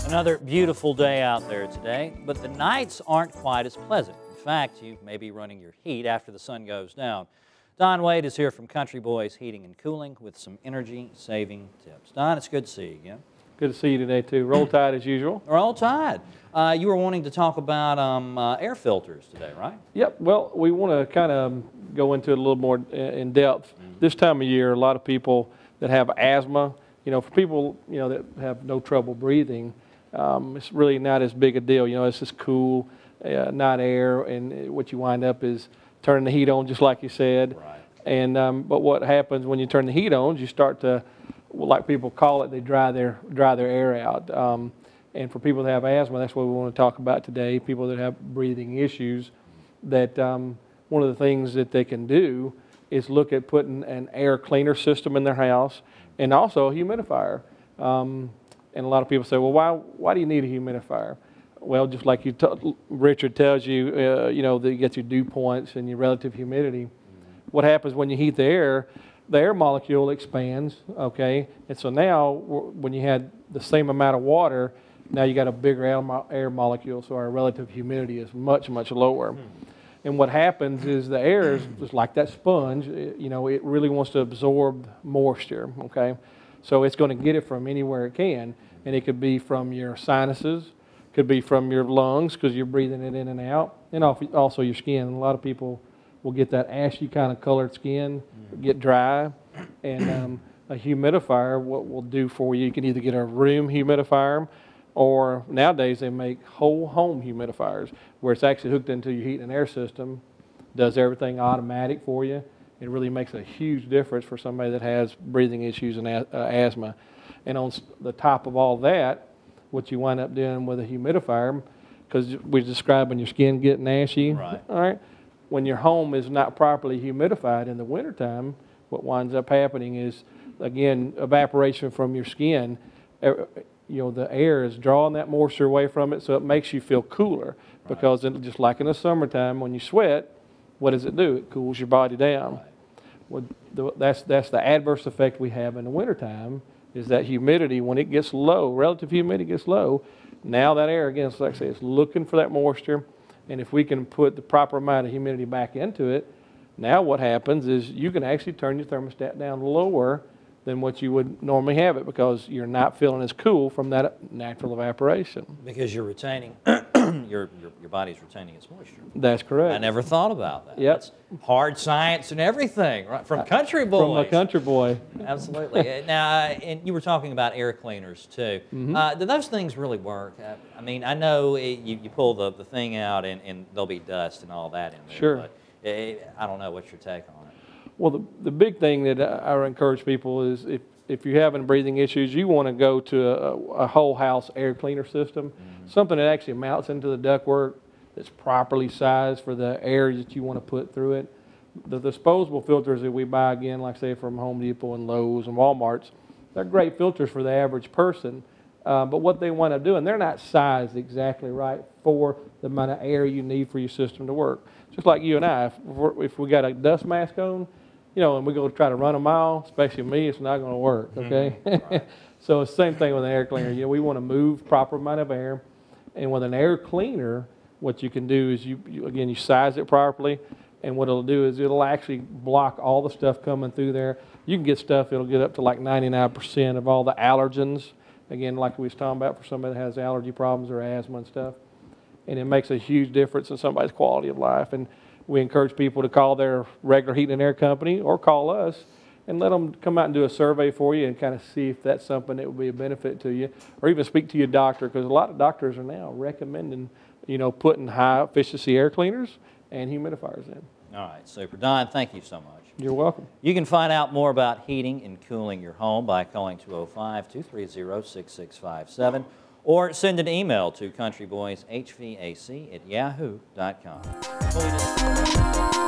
Another beautiful day out there today, but the nights aren't quite as pleasant. In fact, you may be running your heat after the sun goes down. Don Wade is here from Country Boyz Heating and Cooling with some energy-saving tips. Don, it's good to see you again. Good to see you today, too. Roll Tide as usual. Roll Tide. You were wanting to talk about air filters today, right? Yep. Well, we want to kind of go into it a little more in depth. This time of year, a lot of people that have asthma, for people, that have no trouble breathing, it's really not as big a deal. It's just cool, not air, and what you wind up is turning the heat on, just like you said. Right. And but what happens when you turn the heat on is you start to, like people call it, they dry their air out. And for people that have asthma, that's what we want to talk about today. People that have breathing issues, that one of the things that they can do is look at putting an air cleaner system in their house and also a humidifier. And a lot of people say, well, why do you need a humidifier? Well, just like Richard tells you, that you get your dew points and your relative humidity. What happens when you heat the air molecule expands, okay? And so now, when you had the same amount of water, now you got a bigger air molecule, so our relative humidity is much, much lower. And what happens is the air is just like that sponge, it really wants to absorb moisture, okay? So it's going to get it from anywhere it can, and it could be from your sinuses, could be from your lungs because you're breathing it in and out, and also your skin. A lot of people will get that ashy kind of colored skin, get dry, and a humidifier, what will do for you, you can either get a room humidifier, or nowadays they make whole home humidifiers where it's actually hooked into your heat and air system, does everything automatic for you. It really makes a huge difference for somebody that has breathing issues and asthma. And on the top of all that, what you wind up doing with a humidifier, because we're describing your skin getting ashy, right. All right? When your home is not properly humidified in the wintertime, what winds up happening is, again, evaporation from your skin. The air is drawing that moisture away from it, so it makes you feel cooler. Right. Because just like in the summertime, when you sweat, what does it do? It cools your body down. Right. Well, that's the adverse effect we have in the wintertime, is that humidity, when it gets low, relative humidity gets low, now that air, again, like I say, it's looking for that moisture, and if we can put the proper amount of humidity back into it, now what happens is you can actually turn your thermostat down lower than what you would normally have it, because you're not feeling as cool from that natural evaporation. Because you're retaining, your body's retaining its moisture. That's correct. I never thought about that. Yep. That's hard science and everything, right? From Country Boyz. From a country boy. Absolutely. Now, and you were talking about air cleaners too. Do those things really work? I mean, I know you pull the thing out and there'll be dust and all that in there. Sure. But I don't know. What's your take on it? Well, the big thing that I encourage people is if you're having breathing issues, you want to go to a whole house air cleaner system, something that actually mounts into the ductwork, that's properly sized for the air that you want to put through it. The disposable filters that we buy, again, like say from Home Depot and Lowe's and Walmart's, they're great filters for the average person. But what they want to do, and they're not sized exactly right for the amount of air you need for your system to work. Just like you and I, if we got a dust mask on, and we go try to run a mile, especially me, it's not going to work, okay? Right. So it's the same thing with an air cleaner. We want to move proper amount of air. And with an air cleaner, what you can do is, you size it properly, and what it'll do is it'll actually block all the stuff coming through there. You can get stuff, it'll get up to like 99% of all the allergens, again, like we was talking about for somebody that has allergy problems or asthma and stuff. And it makes a huge difference in somebody's quality of life. And we encourage people to call their regular heating and air company or call us and let them come out and do a survey for you and kind of see if that's something that would be a benefit to you, or even speak to your doctor, because a lot of doctors are now recommending, putting high efficiency air cleaners and humidifiers in. All right, super. Don, thank you so much. You're welcome. You can find out more about heating and cooling your home by calling 205-230-6657 or send an email to countryboyzhvac@yahoo.com.